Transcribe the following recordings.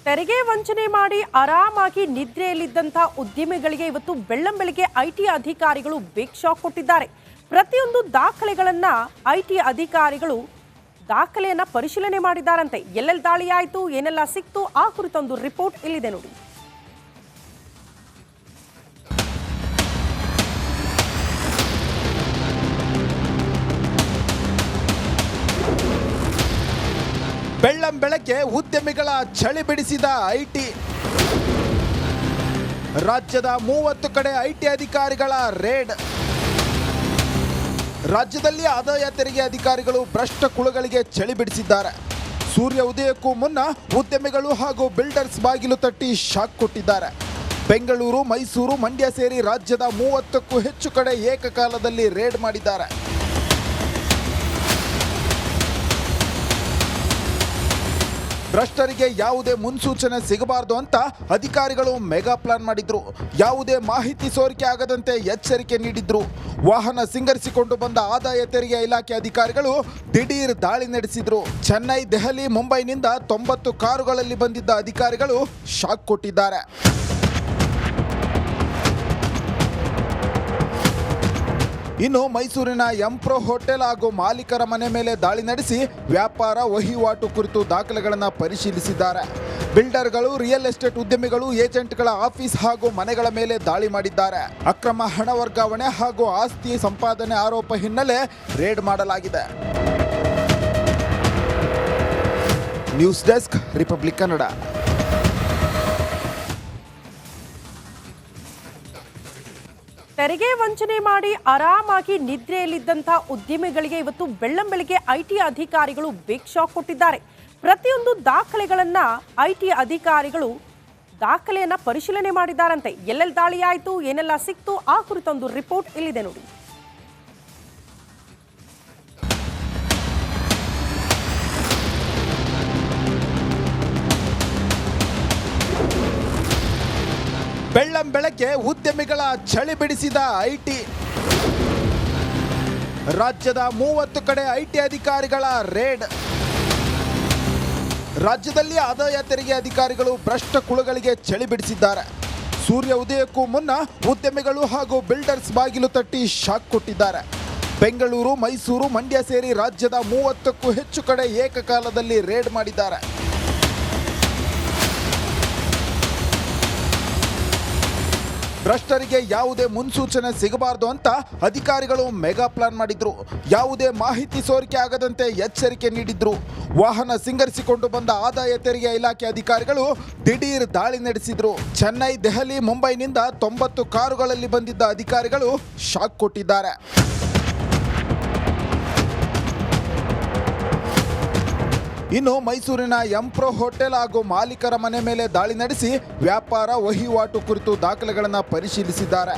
ತೆರಿಗೆ ವಂಚನೆ ಮಾಡಿ ಆರಾಮಾಗಿ ನಿದ್ರೆಯಲ್ಲಿದ್ದಂಥ ಉದ್ಯಮಿಗಳಿಗೆ ಇವತ್ತು ಬೆಳ್ಳಂಬೆಳಗ್ಗೆ ಐಟಿ ಅಧಿಕಾರಿಗಳು ಬಿಗ್ ಶಾಕ್ ಕೊಟ್ಟಿದ್ದಾರೆ. ಪ್ರತಿಯೊಂದು ದಾಖಲೆಗಳನ್ನ ಐಟಿ ಅಧಿಕಾರಿಗಳು ದಾಖಲೆಯನ್ನ ಪರಿಶೀಲನೆ ಮಾಡಿದ್ದಾರಂತೆ. ಎಲ್ಲೆಲ್ಲಿ ದಾಳಿ ಆಯಿತು, ಏನೆಲ್ಲ ಸಿಕ್ತು, ಆ ಕುರಿತೊಂದು ರಿಪೋರ್ಟ್ ಇಲ್ಲಿದೆ ನೋಡಿ. ಬೆಳ್ಳಂಬೆಳಗ್ಗೆ ಉದ್ಯಮಿಗಳ ಚಳಿ ಬಿಡಿಸಿದ ಐಟಿ. ರಾಜ್ಯದ 30 ಕಡೆ ಐಟಿ ಅಧಿಕಾರಿಗಳ ರೇಡ್. ರಾಜ್ಯದಲ್ಲಿ ಆದಾಯ ತೆರಿಗೆ ಅಧಿಕಾರಿಗಳು ಭ್ರಷ್ಟ ಕುಳುಗಳಿಗೆ ಚಳಿ ಬಿಡಿಸಿದ್ದಾರೆ. ಸೂರ್ಯ ಉದಯಕ್ಕೂ ಮುನ್ನ ಉದ್ಯಮಿಗಳು ಹಾಗೂ ಬಿಲ್ಡರ್ಸ್ ಬಾಗಿಲು ತಟ್ಟಿ ಶಾಕ್ ಕೊಟ್ಟಿದ್ದಾರೆ. ಬೆಂಗಳೂರು, ಮೈಸೂರು, ಮಂಡ್ಯ ಸೇರಿ ರಾಜ್ಯದ 30ಕ್ಕೂ ಹೆಚ್ಚು ಕಡೆ ಏಕಕಾಲದಲ್ಲಿ ರೇಡ್ ಮಾಡಿದ್ದಾರೆ. ಭ್ರಷ್ಟರಿಗೆ ಯಾವುದೇ ಮುನ್ಸೂಚನೆ ಸಿಗಬಾರದು ಅಂತ ಅಧಿಕಾರಿಗಳು ಮೆಗಾ ಪ್ಲಾನ್ ಮಾಡಿದ್ರು. ಯಾವುದೇ ಮಾಹಿತಿ ಸೋರಿಕೆ ಆಗದಂತೆ ಎಚ್ಚರಿಕೆ ನೀಡಿದ್ರು. ವಾಹನ ಸಿಂಗರಿಸಿಕೊಂಡು ಬಂದ ಆದಾಯ ತೆರಿಗೆ ಇಲಾಖೆ ಅಧಿಕಾರಿಗಳು ದಿಢೀರ್ ದಾಳಿ ನಡೆಸಿದ್ರು. ಚೆನ್ನೈ, ದೆಹಲಿ, ಮುಂಬೈನಿಂದ 90 ಕಾರುಗಳಲ್ಲಿ ಬಂದಿದ್ದ ಅಧಿಕಾರಿಗಳು ಶಾಕ್ ಕೊಟ್ಟಿದ್ದಾರೆ. ಇನ್ನು ಮೈಸೂರಿನ ಎಂಪ್ರೋ ಹೋಟೆಲ್ ಹಾಗೂ ಮಾಲೀಕರ ಮನೆ ಮೇಲೆ ದಾಳಿ ನಡೆಸಿ ವ್ಯಾಪಾರ ವಹಿವಾಟು ಕುರಿತು ದಾಖಲೆಗಳನ್ನು ಪರಿಶೀಲಿಸಿದ್ದಾರೆ. ಬಿಲ್ಡರ್ಗಳು, ರಿಯಲ್ ಎಸ್ಟೇಟ್ ಉದ್ಯಮಿಗಳು, ಏಜೆಂಟ್ಗಳ ಆಫೀಸ್ ಹಾಗೂ ಮನೆಗಳ ಮೇಲೆ ದಾಳಿ ಮಾಡಿದ್ದಾರೆ. ಅಕ್ರಮ ಹಣ ವರ್ಗಾವಣೆ ಹಾಗೂ ಆಸ್ತಿ ಸಂಪಾದನೆ ಆರೋಪ ಹಿನ್ನೆಲೆ ರೇಡ್ ಮಾಡಲಾಗಿದೆ. News desk, republic Kannada. ತೆರಿಗೆ ವಂಚನೆ ಮಾಡಿ ಆರಾಮಾಗಿ ನಿದ್ರೆಯಲ್ಲಿದ್ದಂಥ ಉದ್ಯಮಿಗಳಿಗೆ ಇವತ್ತು ಬೆಳ್ಳಂಬೆಳಗ್ಗೆ ಐಟಿ ಅಧಿಕಾರಿಗಳು ಬಿಗ್ ಶಾಕ್ ಕೊಟ್ಟಿದ್ದಾರೆ. ಪ್ರತಿಯೊಂದು ದಾಖಲೆಗಳನ್ನ ಐಟಿ ಅಧಿಕಾರಿಗಳು ದಾಖಲೆಯನ್ನ ಪರಿಶೀಲನೆ ಮಾಡಿದ್ದಾರಂತೆ. ಎಲ್ಲೆಲ್ಲಿ ದಾಳಿ ಆಯಿತು, ಏನೆಲ್ಲ ಸಿಕ್ತು, ಆ ಕುರಿತೊಂದು ರಿಪೋರ್ಟ್ ಇಲ್ಲಿದೆ ನೋಡಿ. ಬೆಳ್ಳಂಬೆಳಗ್ಗೆ ಉದ್ಯಮಿಗಳ ಚಳಿ ಬಿಡಿಸಿದ ಐಟಿ. ರಾಜ್ಯದ 30 ಕಡೆ ಐಟಿ ಅಧಿಕಾರಿಗಳ ರೇಡ್. ರಾಜ್ಯದಲ್ಲಿ ಆದಾಯ ತೆರಿಗೆ ಅಧಿಕಾರಿಗಳು ಭ್ರಷ್ಟ ಕುಳುಗಳಿಗೆ ಚಳಿ ಬಿಡಿಸಿದ್ದಾರೆ. ಸೂರ್ಯ ಉದಯಕ್ಕೂ ಮುನ್ನ ಉದ್ಯಮಿಗಳು ಹಾಗೂ ಬಿಲ್ಡರ್ಸ್ ಬಾಗಿಲು ತಟ್ಟಿ ಶಾಕ್ ಕೊಟ್ಟಿದ್ದಾರೆ. ಬೆಂಗಳೂರು, ಮೈಸೂರು, ಮಂಡ್ಯ ಸೇರಿ ರಾಜ್ಯದ 30ಕ್ಕೂ ಹೆಚ್ಚು ಕಡೆ ಏಕಕಾಲದಲ್ಲಿ ರೇಡ್ ಮಾಡಿದ್ದಾರೆ. ಭ್ರಷ್ಟರಿಗೆ ಯಾವುದೇ ಮುನ್ಸೂಚನೆ ಸಿಗಬಾರದು ಅಂತ ಅಧಿಕಾರಿಗಳು ಮೆಗಾ ಪ್ಲಾನ್ ಮಾಡಿದ್ರು. ಯಾವುದೇ ಮಾಹಿತಿ ಸೋರಿಕೆ ಆಗದಂತೆ ಎಚ್ಚರಿಕೆ ನೀಡಿದ್ರು. ವಾಹನ ಸಿಂಗರಿಸಿಕೊಂಡು ಬಂದ ಆದಾಯ ತೆರಿಗೆ ಇಲಾಖೆ ಅಧಿಕಾರಿಗಳು ದಿಢೀರ್ ದಾಳಿ ನಡೆಸಿದ್ರು. ಚೆನ್ನೈ, ದೆಹಲಿ, ಮುಂಬೈನಿಂದ 90 ಕಾರುಗಳಲ್ಲಿ ಬಂದಿದ್ದ ಅಧಿಕಾರಿಗಳು ಶಾಕ್ ಕೊಟ್ಟಿದ್ದಾರೆ. ಇನ್ನು ಮೈಸೂರಿನ ಎಂಪ್ರೋ ಹೋಟೆಲ್ ಹಾಗೂ ಮಾಲೀಕರ ಮನೆ ಮೇಲೆ ದಾಳಿ ನಡೆಸಿ ವ್ಯಾಪಾರ ವಹಿವಾಟು ಕುರಿತು ದಾಖಲೆಗಳನ್ನು ಪರಿಶೀಲಿಸಿದ್ದಾರೆ.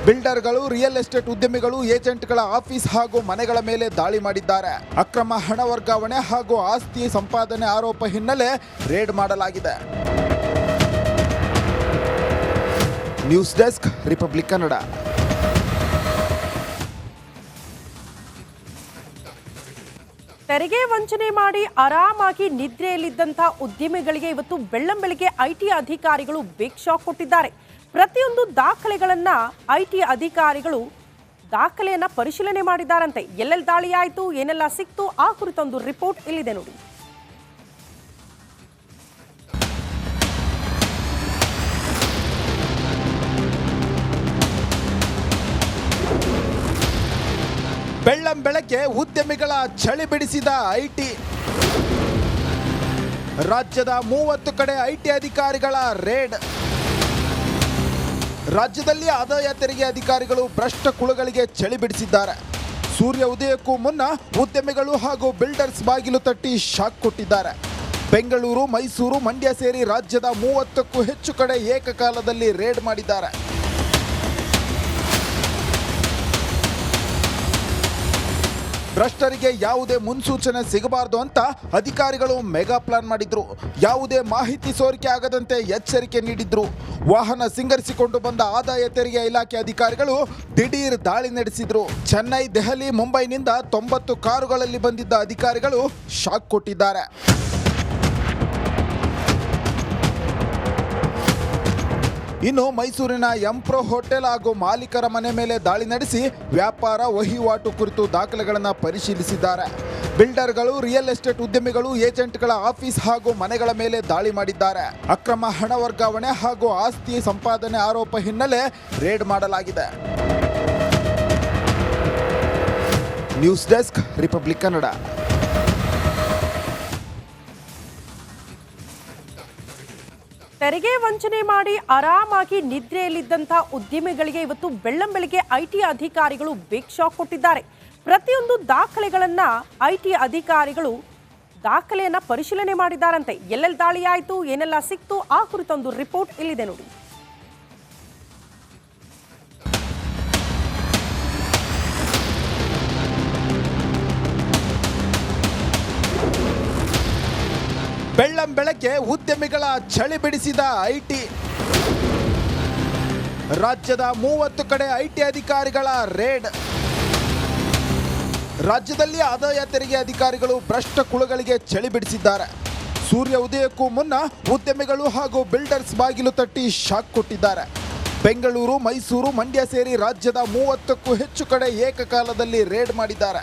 ಬಿಲ್ಡರ್ಗಳು, ರಿಯಲ್ ಎಸ್ಟೇಟ್ ಉದ್ಯಮಿಗಳು, ಏಜೆಂಟ್ಗಳ ಆಫೀಸ್ ಹಾಗೂ ಮನೆಗಳ ಮೇಲೆ ದಾಳಿ ಮಾಡಿದ್ದಾರೆ. ಅಕ್ರಮ ಹಣ ವರ್ಗಾವಣೆ ಹಾಗೂ ಆಸ್ತಿ ಸಂಪಾದನೆ ಆರೋಪ ಹಿನ್ನೆಲೆ ರೇಡ್ ಮಾಡಲಾಗಿದೆ. News desk, republic Kannada. ತೆರಿಗೆ ವಂಚನೆ ಮಾಡಿ ಆರಾಮಾಗಿ ನಿದ್ರೆಯಲ್ಲಿದ್ದಂಥ ಉದ್ಯಮಿಗಳಿಗೆ ಇವತ್ತು ಬೆಳ್ಳಂಬೆಳಗ್ಗೆ ಐಟಿ ಅಧಿಕಾರಿಗಳು ಬಿಗ್ ಶಾಕ್ ಕೊಟ್ಟಿದ್ದಾರೆ. ಪ್ರತಿಯೊಂದು ದಾಖಲೆಗಳನ್ನ ಐಟಿ ಅಧಿಕಾರಿಗಳು ದಾಖಲೆಯನ್ನ ಪರಿಶೀಲನೆ ಮಾಡಿದ್ದಾರಂತೆ. ಎಲ್ಲೆಲ್ಲಿ ದಾಳಿ ಆಯಿತು, ಏನೆಲ್ಲ ಸಿಕ್ತು, ಆ ಕುರಿತೊಂದು ರಿಪೋರ್ಟ್ ಇಲ್ಲಿದೆ ನೋಡಿ. ಬೆಳ್ಳಂಬೆಳಗ್ಗೆ ಉದ್ಯಮಿಗಳ ಚಳಿ ಬಿಡಿಸಿದ ಐಟಿ. ರಾಜ್ಯದ 30 ಕಡೆ ಐಟಿ ಅಧಿಕಾರಿಗಳ ರೇಡ್. ರಾಜ್ಯದಲ್ಲಿ ಆದಾಯ ತೆರಿಗೆ ಅಧಿಕಾರಿಗಳು ಭ್ರಷ್ಟ ಕುಳುಗಳಿಗೆ ಚಳಿ ಬಿಡಿಸಿದ್ದಾರೆ. ಸೂರ್ಯ ಉದಯಕ್ಕೂ ಮುನ್ನ ಉದ್ಯಮಿಗಳು ಹಾಗೂ ಬಿಲ್ಡರ್ಸ್ ಬಾಗಿಲು ತಟ್ಟಿ ಶಾಕ್ ಕೊಟ್ಟಿದ್ದಾರೆ. ಬೆಂಗಳೂರು, ಮೈಸೂರು, ಮಂಡ್ಯ ಸೇರಿ ರಾಜ್ಯದ 30ಕ್ಕೂ ಹೆಚ್ಚು ಕಡೆ ಏಕಕಾಲದಲ್ಲಿ ರೇಡ್ ಮಾಡಿದ್ದಾರೆ. ಭ್ರಷ್ಟರಿಗೆ ಯಾವುದೇ ಮುನ್ಸೂಚನೆ ಸಿಗಬಾರದು ಅಂತ ಅಧಿಕಾರಿಗಳು ಮೆಗಾ ಪ್ಲಾನ್ ಮಾಡಿದ್ರು. ಯಾವುದೇ ಮಾಹಿತಿ ಸೋರಿಕೆ ಆಗದಂತೆ ಎಚ್ಚರಿಕೆ ನೀಡಿದ್ರು. ವಾಹನ ಸಿಂಗರಿಸಿಕೊಂಡು ಬಂದ ಆದಾಯ ತೆರಿಗೆ ಇಲಾಖೆ ಅಧಿಕಾರಿಗಳು ದಿಢೀರ್ ದಾಳಿ ನಡೆಸಿದ್ರು. ಚೆನ್ನೈ, ದೆಹಲಿ, ಮುಂಬೈನಿಂದ 90 ಕಾರುಗಳಲ್ಲಿ ಬಂದಿದ್ದ ಅಧಿಕಾರಿಗಳು ಶಾಕ್ ಕೊಟ್ಟಿದ್ದಾರೆ. ಇನ್ನು ಮೈಸೂರಿನ ಎಂಪ್ರೋ ಹೋಟೆಲ್ ಹಾಗೂ ಮಾಲೀಕರ ಮನೆ ಮೇಲೆ ದಾಳಿ ನಡೆಸಿ ವ್ಯಾಪಾರ ವಹಿವಾಟು ಕುರಿತು ದಾಖಲೆಗಳನ್ನು ಪರಿಶೀಲಿಸಿದ್ದಾರೆ. ಬಿಲ್ಡರ್ಗಳು, ರಿಯಲ್ ಎಸ್ಟೇಟ್ ಉದ್ಯಮಿಗಳು, ಏಜೆಂಟ್ಗಳ ಆಫೀಸ್ ಹಾಗೂ ಮನೆಗಳ ಮೇಲೆ ದಾಳಿ ಮಾಡಿದ್ದಾರೆ. ಅಕ್ರಮ ಹಣ ವರ್ಗಾವಣೆ ಹಾಗೂ ಆಸ್ತಿ ಸಂಪಾದನೆ ಆರೋಪ ಹಿನ್ನೆಲೆ ರೇಡ್ ಮಾಡಲಾಗಿದೆ. News desk, republic Kannada. ತೆರಿಗೆ ವಂಚನೆ ಮಾಡಿ ಆರಾಮಾಗಿ ನಿದ್ರೆಯಲ್ಲಿದ್ದಂಥ ಉದ್ಯಮಿಗಳಿಗೆ ಇವತ್ತು ಬೆಳ್ಳಂಬೆಳಗ್ಗೆ ಐಟಿ ಅಧಿಕಾರಿಗಳು ಬಿಗ್ ಶಾಕ್ ಕೊಟ್ಟಿದ್ದಾರೆ. ಪ್ರತಿಯೊಂದು ದಾಖಲೆಗಳನ್ನ ಐಟಿ ಅಧಿಕಾರಿಗಳು ದಾಖಲೆಯನ್ನ ಪರಿಶೀಲನೆ ಮಾಡಿದ್ದಾರಂತೆ. ಎಲ್ಲೆಲ್ಲಿ ದಾಳಿ ಆಯಿತು, ಏನೆಲ್ಲ ಸಿಕ್ತು, ಆ ಕುರಿತೊಂದು ರಿಪೋರ್ಟ್ ಇಲ್ಲಿದೆ ನೋಡಿ. ಬೆಳ್ಳಂಬೆಳಗ್ಗೆ ಉದ್ಯಮಿಗಳ ಚಳಿ ಬಿಡಿಸಿದ ಐಟಿ. ರಾಜ್ಯದ 30 ಕಡೆ ಐಟಿ ಅಧಿಕಾರಿಗಳ ರೇಡ್. ರಾಜ್ಯದಲ್ಲಿ ಆದಾಯ ತೆರಿಗೆ ಅಧಿಕಾರಿಗಳು ಭ್ರಷ್ಟ ಕುಳಗಳಿಗೆ ಚಳಿ ಬಿಡಿಸಿದ್ದಾರೆ. ಸೂರ್ಯ ಉದಯಕ್ಕೂ ಮುನ್ನ ಉದ್ಯಮಿಗಳು ಹಾಗೂ ಬಿಲ್ಡರ್ಸ್ ಬಾಗಿಲು ತಟ್ಟಿ ಶಾಕ್ ಕೊಟ್ಟಿದ್ದಾರೆ. ಬೆಂಗಳೂರು, ಮೈಸೂರು, ಮಂಡ್ಯ ಸೇರಿ ರಾಜ್ಯದ 30ಕ್ಕೂ ಹೆಚ್ಚು ಕಡೆ ಏಕಕಾಲದಲ್ಲಿ ರೇಡ್ ಮಾಡಿದ್ದಾರೆ.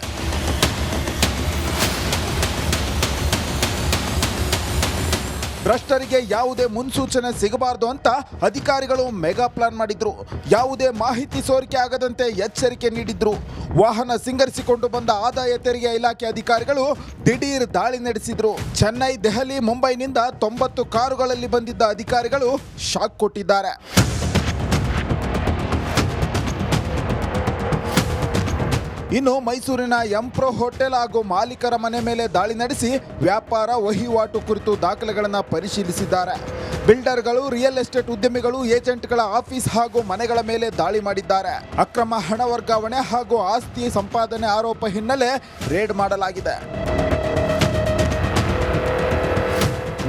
ಭ್ರಷ್ಟರಿಗೆ ಯಾವುದೇ ಮುನ್ಸೂಚನೆ ಸಿಗಬಾರದು ಅಂತ ಅಧಿಕಾರಿಗಳು ಮೆಗಾ ಪ್ಲಾನ್ ಮಾಡಿದ್ರು. ಯಾವುದೇ ಮಾಹಿತಿ ಸೋರಿಕೆ ಆಗದಂತೆ ಎಚ್ಚರಿಕೆ ನೀಡಿದ್ರು. ವಾಹನ ಸಿಂಗರಿಸಿಕೊಂಡು ಬಂದ ಆದಾಯ ತೆರಿಗೆ ಇಲಾಖೆ ಅಧಿಕಾರಿಗಳು ದಿಢೀರ್ ದಾಳಿ ನಡೆಸಿದ್ರು. ಚೆನ್ನೈ, ದೆಹಲಿ, ಮುಂಬೈನಿಂದ 90 ಕಾರುಗಳಲ್ಲಿ ಬಂದಿದ್ದ ಅಧಿಕಾರಿಗಳು ಶಾಕ್ ಕೊಟ್ಟಿದ್ದಾರೆ. ಇನ್ನು ಮೈಸೂರಿನ ಎಂಪ್ರೋ ಹೋಟೆಲ್ ಹಾಗೂ ಮಾಲೀಕರ ಮನೆ ಮೇಲೆ ದಾಳಿ ನಡೆಸಿ ವ್ಯಾಪಾರ ವಹಿವಾಟು ಕುರಿತು ದಾಖಲೆಗಳನ್ನು ಪರಿಶೀಲಿಸಿದ್ದಾರೆ. ಬಿಲ್ಡರ್ಗಳು, ರಿಯಲ್ ಎಸ್ಟೇಟ್ ಉದ್ಯಮಿಗಳು, ಏಜೆಂಟ್ಗಳ ಆಫೀಸ್ ಹಾಗೂ ಮನೆಗಳ ಮೇಲೆ ದಾಳಿ ಮಾಡಿದ್ದಾರೆ. ಅಕ್ರಮ ಹಣ ವರ್ಗಾವಣೆ ಹಾಗೂ ಆಸ್ತಿ ಸಂಪಾದನೆ ಆರೋಪ ಹಿನ್ನೆಲೆ ರೇಡ್ ಮಾಡಲಾಗಿದೆ.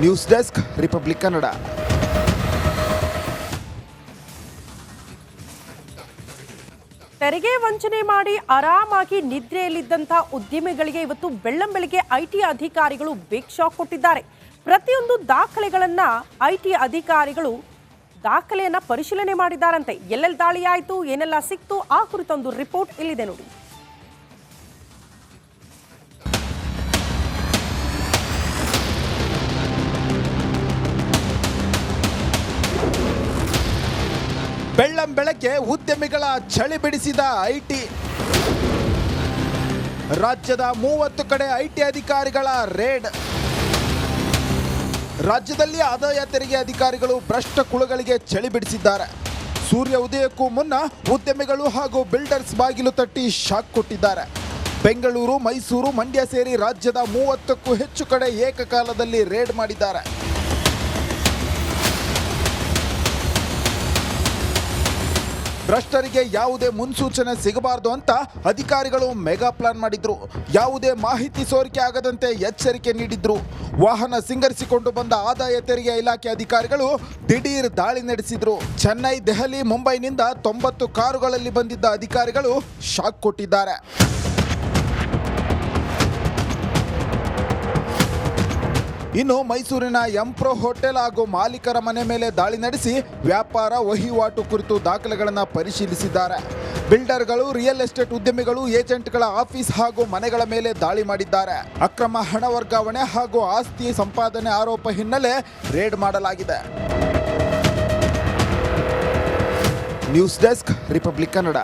News desk, republic Kannada. ತೆರಿಗೆ ವಂಚನೆ ಮಾಡಿ ಆರಾಮಾಗಿ ನಿದ್ರೆಯಲ್ಲಿದ್ದಂಥ ಉದ್ಯಮಿಗಳಿಗೆ ಇವತ್ತು ಬೆಳ್ಳಂಬೆಳಗ್ಗೆ ಐಟಿ ಅಧಿಕಾರಿಗಳು ಬಿಗ್ ಶಾಕ್ ಕೊಟ್ಟಿದ್ದಾರೆ. ಪ್ರತಿಯೊಂದು ದಾಖಲೆಗಳನ್ನ ಐಟಿ ಅಧಿಕಾರಿಗಳು ದಾಖಲೆಯನ್ನ ಪರಿಶೀಲನೆ ಮಾಡಿದ್ದಾರಂತೆ. ಎಲ್ಲೆಲ್ಲಿ ದಾಳಿ ಆಯಿತು, ಏನೆಲ್ಲ ಸಿಕ್ತು, ಆ ಕುರಿತೊಂದು ರಿಪೋರ್ಟ್ ಇಲ್ಲಿದೆ ನೋಡಿ. ಬೆಳ್ಳಂಬೆಳಗ್ಗೆ ಉದ್ಯಮಿಗಳ ಚಳಿ ಬಿಡಿಸಿದ ಐಟಿ. ರಾಜ್ಯದ 30 ಕಡೆ ಐಟಿ ಅಧಿಕಾರಿಗಳ ರೇಡ್. ರಾಜ್ಯದಲ್ಲಿ ಆದಾಯ ತೆರಿಗೆ ಅಧಿಕಾರಿಗಳು ಭ್ರಷ್ಟ ಕುಳಗಳಿಗೆ ಚಳಿ ಬಿಡಿಸಿದ್ದಾರೆ. ಸೂರ್ಯ ಉದಯಕ್ಕೂ ಮುನ್ನ ಉದ್ಯಮಿಗಳು ಹಾಗೂ ಬಿಲ್ಡರ್ಸ್ ಬಾಗಿಲು ತಟ್ಟಿ ಶಾಕ್ ಕೊಟ್ಟಿದ್ದಾರೆ. ಬೆಂಗಳೂರು, ಮೈಸೂರು, ಮಂಡ್ಯ ಸೇರಿ ರಾಜ್ಯದ 30ಕ್ಕೂ ಹೆಚ್ಚು ಕಡೆ ಏಕಕಾಲದಲ್ಲಿ ರೇಡ್ ಮಾಡಿದ್ದಾರೆ. ಭ್ರಷ್ಟರಿಗೆ ಯಾವುದೇ ಮುನ್ಸೂಚನೆ ಸಿಗಬಾರದು ಅಂತ ಅಧಿಕಾರಿಗಳು ಮೆಗಾ ಪ್ಲಾನ್ ಮಾಡಿದ್ರು. ಯಾವುದೇ ಮಾಹಿತಿ ಸೋರಿಕೆ ಆಗದಂತೆ ಎಚ್ಚರಿಕೆ ನೀಡಿದ್ರು. ವಾಹನ ಸಿಂಗರಿಸಿಕೊಂಡು ಬಂದ ಆದಾಯ ತೆರಿಗೆ ಇಲಾಖೆ ಅಧಿಕಾರಿಗಳು ದಿಢೀರ್ ದಾಳಿ ನಡೆಸಿದ್ರು. ಚೆನ್ನೈ, ದೆಹಲಿ, ಮುಂಬೈನಿಂದ 90 ಕಾರುಗಳಲ್ಲಿ ಬಂದಿದ್ದ ಅಧಿಕಾರಿಗಳು ಶಾಕ್ ಕೊಟ್ಟಿದ್ದಾರೆ. ಇನ್ನು ಮೈಸೂರಿನ ಎಂಪ್ರೋ ಹೋಟೆಲ್ ಹಾಗೂ ಮಾಲೀಕರ ಮನೆ ಮೇಲೆ ದಾಳಿ ನಡೆಸಿ ವ್ಯಾಪಾರ ವಹಿವಾಟು ಕುರಿತು ದಾಖಲೆಗಳನ್ನು ಪರಿಶೀಲಿಸಿದ್ದಾರೆ. ಬಿಲ್ಡರ್ಗಳು, ರಿಯಲ್ ಎಸ್ಟೇಟ್ ಉದ್ಯಮಿಗಳು, ಏಜೆಂಟ್ಗಳ ಆಫೀಸ್ ಹಾಗೂ ಮನೆಗಳ ಮೇಲೆ ದಾಳಿ ಮಾಡಿದ್ದಾರೆ. ಅಕ್ರಮ ಹಣ ವರ್ಗಾವಣೆ ಹಾಗೂ ಆಸ್ತಿ ಸಂಪಾದನೆ ಆರೋಪ ಹಿನ್ನೆಲೆ ರೇಡ್ ಮಾಡಲಾಗಿದೆ. News desk, republic Kannada.